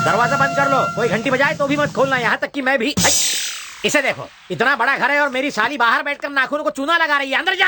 दरवाजा बंद कर लो, कोई घंटी बजाए तो भी मत खोलना, यहाँ तक कि मैं भी। इसे देखो, इतना बड़ा घर है और मेरी साली बाहर बैठकर नाखूनों को चूना लगा रही है। अंदर जा।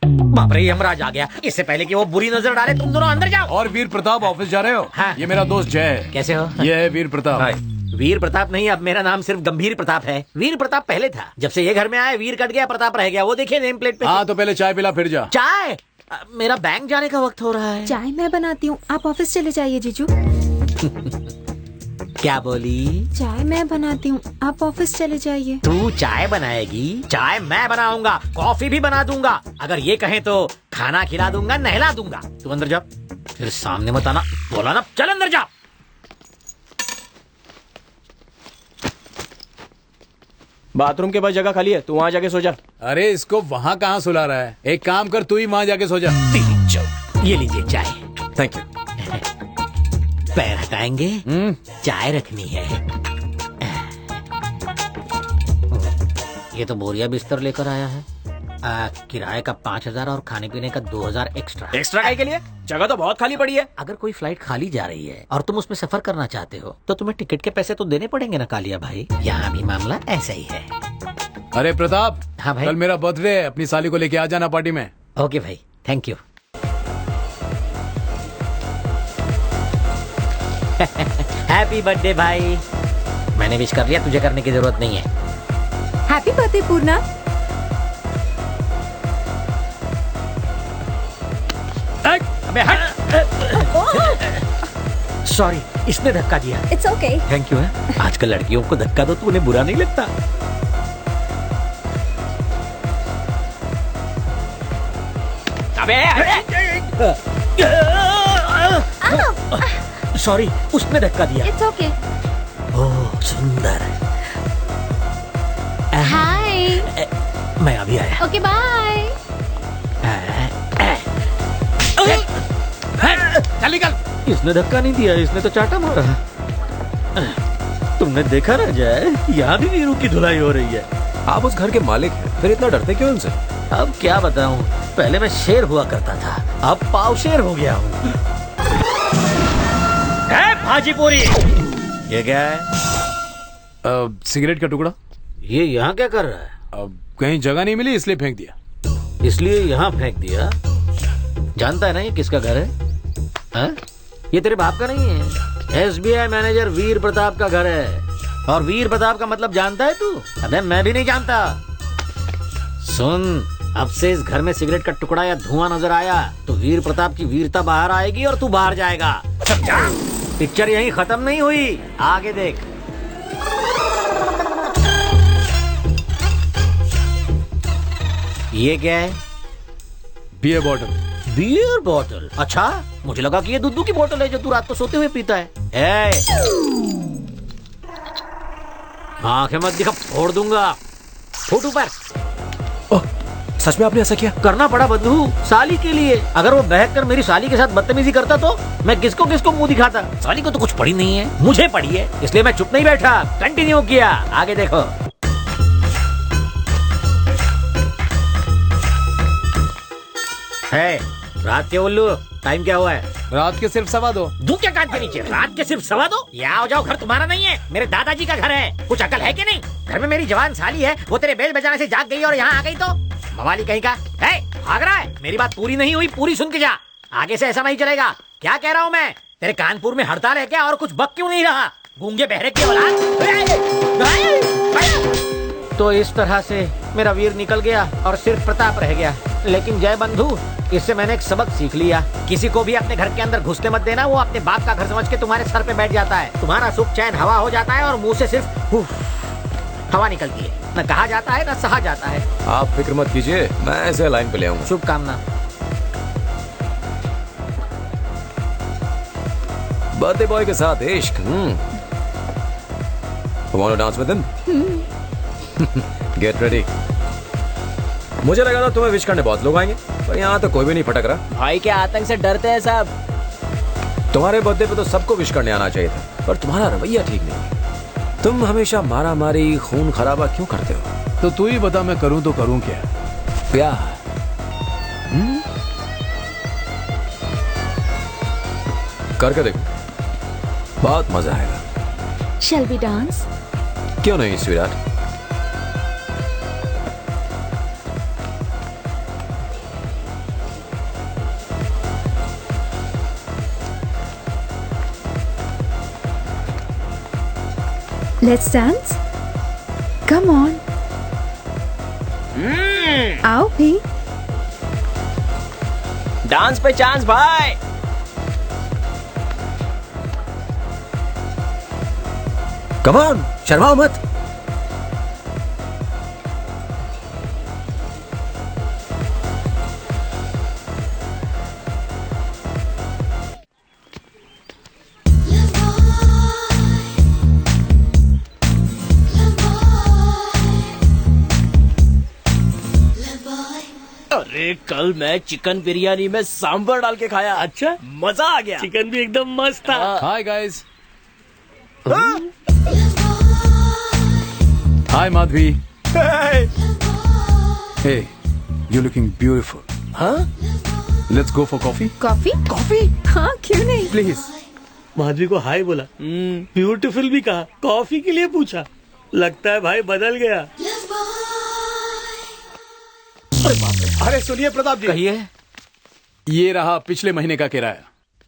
बाप रे, यमराज आ गया। इससे पहले कि वो बुरी नजर डाले, तुम दोनों अंदर जाओ। और वीर प्रताप ऑफिस जा रहे हो? हाँ। ये मेरा दोस्त जय है। कैसे हो? ये है वीर प्रताप। वीर प्रताप नहीं, अब मेरा नाम सिर्फ गंभीर प्रताप है। वीर प्रताप पहले था, जब से ये घर में आए वीर कट गया, प्रताप रह गया। वो देखिए नेम प्लेट पे। हाँ, तो पहले चाय पिला फिर जा। चाय? मेरा बैंक जाने का वक्त हो रहा है। चाय मैं बनाती हूँ, आप ऑफिस चले जाइए जीजू। क्या बोली? चाय मैं बनाती हूँ, आप ऑफिस चले जाइए। तू चाय बनाएगी? चाय मैं बनाऊंगा, कॉफी भी बना दूंगा। अगर ये कहें तो खाना खिला दूंगा, नहला दूंगा। तू अंदर जा, फिर सामने मत आना। बोला ना, चल अंदर जा। बाथरूम के पास जगह खाली है, तू वहाँ जाके सो जा। अरे इसको वहाँ कहाँ सुला रहा है? एक काम कर, तू ही वहाँ जाके सो जा। ये लीजिए चाय। Thank you. पैर हटाएंगे, चाय रखनी है। ये तो बोरिया बिस्तर लेकर आया है। किराए का 5,000 और खाने पीने का 2,000 एक्स्ट्रा। एक्स्ट्रा काय के लिए? जगह तो बहुत खाली पड़ी है। अगर कोई फ्लाइट खाली जा रही है और तुम उसमें सफर करना चाहते हो तो तुम्हें टिकट के पैसे तो देने पड़ेंगे ना कालिया भाई। यहाँ भी मामला ऐसा ही है। अरे प्रताप, हाँ भाई। कल मेरा बर्थडे है, अपनी साली को लेके आ जाना पार्टी में। ओके भाई, थैंक यू। हैप्पी बर्थडे भाई। मैंने विश कर लिया, तुझे करने की जरूरत नहीं है। हैप्पी बर्थडे पूर्णा। अबे हट। सॉरी, इसने धक्का दिया। It's okay. थैंक यू है। आजकल लड़कियों को धक्का दो तो उन्हें बुरा नहीं लगता। अबे सॉरी, उसने धक्का दिया। It's okay. ओह सुंदर। हाय। मैं अभी आया। Okay bye. चल निकल। इसने धक्का नहीं दिया, इसने तो चाटा मारा। तुमने देखा ना जय, यहाँ भी वीरू की धुलाई हो रही है। आप उस घर के मालिक हैं, फिर इतना डरते क्यों उनसे? अब क्या बताऊं, पहले मैं शेर हुआ करता था, अब पाव शेर हो गया हूँ। भाजीपुरी, ये क्या है? सिगरेट का टुकड़ा। ये यहाँ क्या कर रहा है? अब कहीं जगह नहीं मिली इसलिए फेंक दिया। इसलिए यहाँ फेंक दिया? जानता है ना ये किसका घर है? हा? ये तेरे बाप का नहीं है, SBI मैनेजर वीर प्रताप का घर है। और वीर प्रताप का मतलब जानता है तू? अबे मैं भी नहीं जानता। सुन, अब से इस घर में सिगरेट का टुकड़ा या धुआं नजर आया तो वीर प्रताप की वीरता बाहर आएगी और तू बाहर जाएगा। समझा? पिक्चर यहीं खत्म नहीं हुई, आगे देख। ये क्या है? Beer bottle. Beer bottle? अच्छा, मुझे लगा कि ये दूध की बोतल है जो तू रात को सोते हुए पीता है। आंखें मत दिखा, फोड़ दूंगा। फुट ऊपर। सच में आपने ऐसा किया? करना पड़ा बंधु, साली के लिए। अगर वो बहक कर मेरी साली के साथ बदतमीजी करता तो मैं किसको किसको मुंह दिखाता। साली को तो कुछ पड़ी नहीं है, मुझे पड़ी है, इसलिए मैं चुप नहीं बैठा, कंटिन्यू किया। आगे देखो। है रात के उल्लू, टाइम क्या हुआ है? रात के सिर्फ 2:15। दू क्या कान के नीचे? रात के सिर्फ 2:15? ये आओ जाओ घर तुम्हारा नहीं है, मेरे दादाजी का घर है। कुछ अकल है कि नहीं? घर में मेरी जवान साली है, वो तेरे बेल बजाने से जाग गई और यहाँ आ गई तो मवाली कहीं का है? भाग रहा है? मेरी बात पूरी नहीं हुई, पूरी सुन के जा। आगे से ऐसा नहीं चलेगा। क्या कह रहा हूँ मैं? तेरे कानपुर में हड़ताल है क्या? और कुछ बक क्यों नहीं रहा? गूंगे बहरे की औलाद। तो इस तरह से मेरा वीर निकल गया और सिर्फ प्रताप रह गया। लेकिन जय बंधु, इससे मैंने एक सबक सीख लिया। किसी को भी अपने घर के अंदर घुसने मत देना। वो अपने बाप का घर समझ के तुम्हारे सर पे बैठ जाता है। तुम्हारा सुख चैन हवा हो जाता है और मुंह से सिर्फ हवा निकलती है। न कहा जाता है न सहा जाता है। आप फिक्र मत कीजिए, मैं ऐसे लाइन पे ले आऊंगा। शुभकामना। बर्थडे बॉय के साथ इश्क। Want to dance with him? Get ready. मुझे लगा था तुम्हें विश करने बहुत लोग आएंगे, पर यहाँ तो कोई भी नहीं फटक रहा। भाई के आतंक से डरते हैं सब। तुम्हारे बर्थडे पे तो सबको विश करने आना चाहिए था, पर तुम्हारा रवैया ठीक नहीं। तुम हमेशा मारा मारी खून खराबा क्यों करते हो? तो तू ही बता, मैं करूं तो करूं क्या? प्यार। करके देखो, बहुत मजा आएगा। Shall we dance? क्यों नहीं sweetheart? Let's dance. Come on, आओ भी। डांस पे चांस भाई। कम ऑन, शर्माओ मत। अरे कल मैं चिकन बिरयानी में सांभर डाल के खाया। अच्छा, मजा आ गया। चिकन भी एकदम मस्त था। Hi guys. Hi Madhavi. Hey, you looking beautiful. हाँ? Let's go for coffee. Coffee? Coffee? हाँ, क्यों नहीं? प्लीज। माधवी को हाय बोला, ब्यूटीफुल भी कहा, कॉफी के लिए पूछा। लगता है भाई बदल गया। अरे सुनिए प्रताप जी, कहिए। ये रहा पिछले महीने का किराया।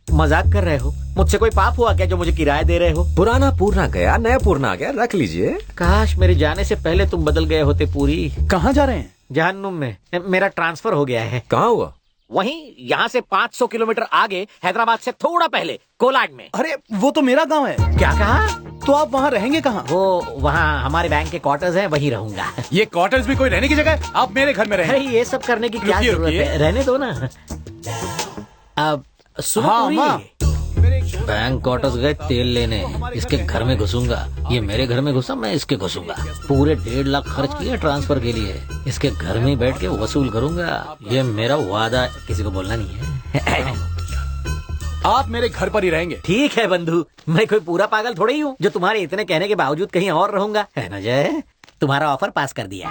मजाक कर रहे हो? मुझसे कोई पाप हुआ क्या जो मुझे किराया दे रहे हो? पुराना पूरना गया, नया पूरना आ गया, रख लीजिए। काश मेरे जाने से पहले तुम बदल गए होते। पूरी कहाँ जा रहे हैं? जहन्नुम में। मेरा ट्रांसफर हो गया है। कहाँ हुआ? वहीं यहाँ से 500 किलोमीटर आगे, हैदराबाद से थोड़ा पहले, कोलाड में। अरे वो तो मेरा गांव है। क्या कहा? तो आप वहाँ रहेंगे कहाँ? वो वहाँ हमारे बैंक के क्वार्टर्स हैं, वहीं रहूंगा। ये क्वार्टर्स भी कोई रहने की जगह है? आप मेरे घर में अरे रहें। ये सब करने की क्या रुकिए, जरूरत रुकिए। है? रहने दो ना। अब सुनो हाँ, पूरी, माँ। बैंक क्वार्टर्स गए तेल लेने, इसके घर में घुसूंगा। ये मेरे घर में घुसा, मैं इसके घुसूंगा। पूरे 1.5 लाख खर्च किए ट्रांसफर के लिए, इसके घर में बैठ के वसूल करूंगा। ये मेरा वादा, किसी को बोलना नहीं है। आप मेरे घर पर ही रहेंगे। ठीक है बंधु, मैं कोई पूरा पागल थोड़ी ही हूँ जो तुम्हारे इतने कहने के बावजूद कहीं और रहूंगा, है ना जय? तुम्हारा ऑफर पास कर दिया।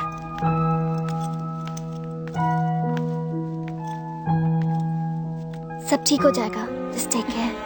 सब ठीक हो जाएगा, जस्ट टेक केयर।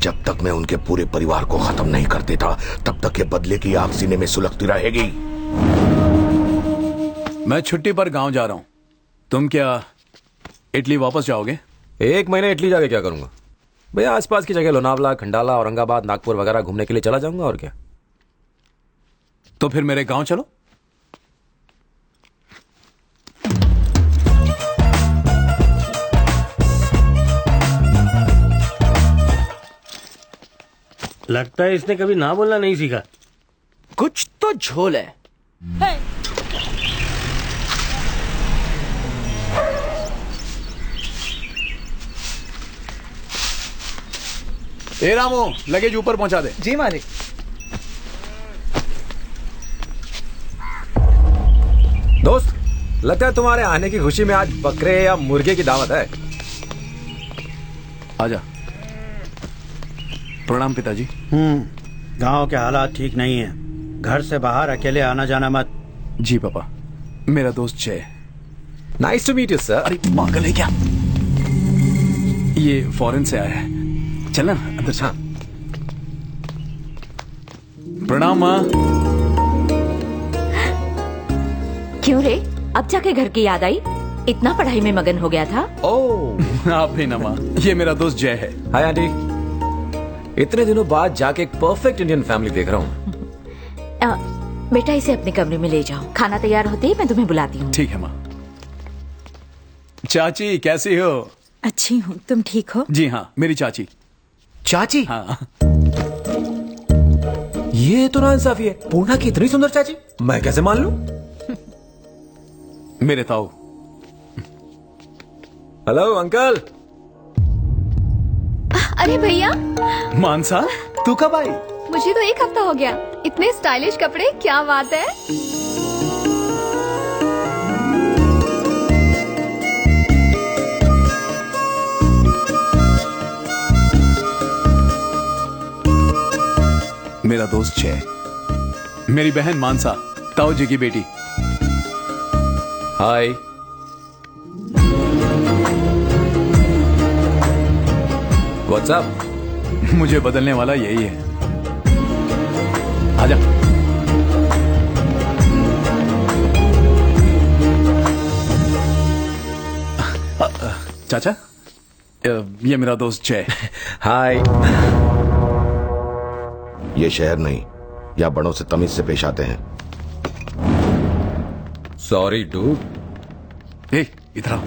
जब तक मैं उनके पूरे परिवार को खत्म नहीं कर देता, तब तक ये बदले की आग सीने में सुलगती रहेगी। मैं छुट्टी पर गांव जा रहा हूँ। तुम क्या इटली वापस जाओगे? 1 महीने इटली जाके क्या करूंगा भैया? आसपास की जगह लोनावला, खंडाला, औरंगाबाद, नागपुर वगैरह घूमने के लिए चला जाऊंगा, और क्या। तो फिर मेरे गांव चलो। लगता है इसने कभी ना बोलना नहीं सीखा। कुछ तो झोल है। ए रामू, लगेज ऊपर पहुंचा दे। जी मालिक। दोस्त, लगता है तुम्हारे आने की खुशी में आज बकरे या मुर्गे की दावत है। आजा। प्रणाम पिताजी। गांव के हालात ठीक नहीं है। घर से बाहर अकेले आना जाना मत। जी पापा। मेरा दोस्त Jay. Nice to meet you sir. अरे पागल है क्या? ये फॉरेन से आया है। चलना अंदर से। प्रणाम माँ। क्यों रे, अब जाके घर की याद आई? इतना पढ़ाई में मगन हो गया था? ओह, आप भी ना माँ। ये मेरा दोस्त जय है। Hi aunty. इतने दिनों बाद जाके एक परफेक्ट इंडियन फैमिली देख रहा हूँ। बेटा इसे अपने कमरे में ले जाओ, खाना तैयार होते ही मैं तुम्हें बुलाती हूँ। ठीक है माँ। चाची कैसी हो? अच्छी हूँ, तुम ठीक हो? जी हाँ, मेरी चाची। चाची? हाँ। ये तो नाइंसाफी है। पूर्णा की इतनी सुंदर चाची मैं कैसे मान लूं? मेरे ताऊ। Hello uncle. अरे भैया, मानसा, तू कब आई? मुझे तो 1 हफ्ता हो गया। इतने स्टाइलिश कपड़े, क्या बात है। मेरा दोस्त जय, मेरी बहन मानसा, ताऊ जी की बेटी। हाय। What's up? मुझे बदलने वाला यही है। आजा। चाचा, ये मेरा दोस्त जय। हाय। ये शहर नहीं, या बड़ों से तमीज से पेश आते हैं। Sorry dude. ए, इधर आ।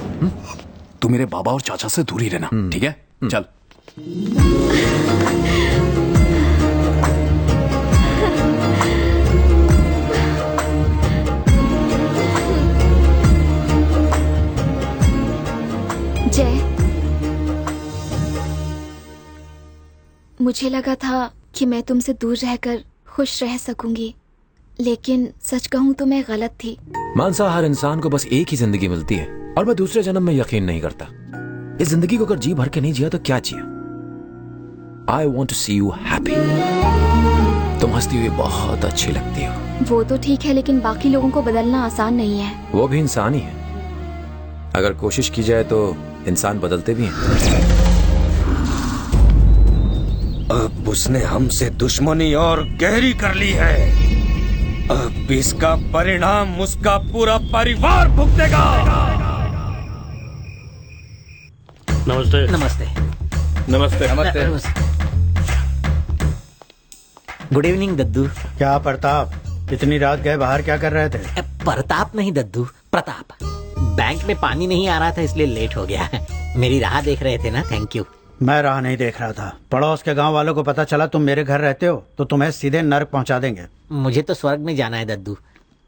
तू मेरे बाबा और चाचा से दूर ही रहना, ठीक है? चल। जय, मुझे लगा था कि मैं तुमसे दूर रहकर खुश रह सकूंगी, लेकिन सच कहूं तो मैं गलत थी। मानसा, हर इंसान को बस एक ही जिंदगी मिलती है और मैं दूसरे जन्म में यकीन नहीं करता। इस जिंदगी को अगर जी भर के नहीं जिया तो क्या जिया? I want to see you happy. तुम हंसती हुई बहुत अच्छी लगती हो। वो तो ठीक है, लेकिन बाकी लोगों को बदलना आसान नहीं है। वो भी इंसान ही है। अगर कोशिश की जाए तो इंसान बदलते भी हैं। अब उसने हमसे दुश्मनी और गहरी कर ली है। अब इसका परिणाम उसका पूरा परिवार भुगतेगा। नमस्ते। नमस्ते। नमस्ते। नमस्ते। गुड इवनिंग दद्दू। क्या प्रताप, इतनी रात गए बाहर क्या कर रहे थे? प्रताप नहीं दद्दू, प्रताप। बैंक में पानी नहीं आ रहा था इसलिए लेट हो गया। मेरी राह देख रहे थे ना, थैंक यू। मैं राह नहीं देख रहा था। पड़ोस के गांव वालों को पता चला तुम मेरे घर रहते हो तो तुम्हें सीधे नर्क पहुंचा देंगे। मुझे तो स्वर्ग में जाना है दद्दू।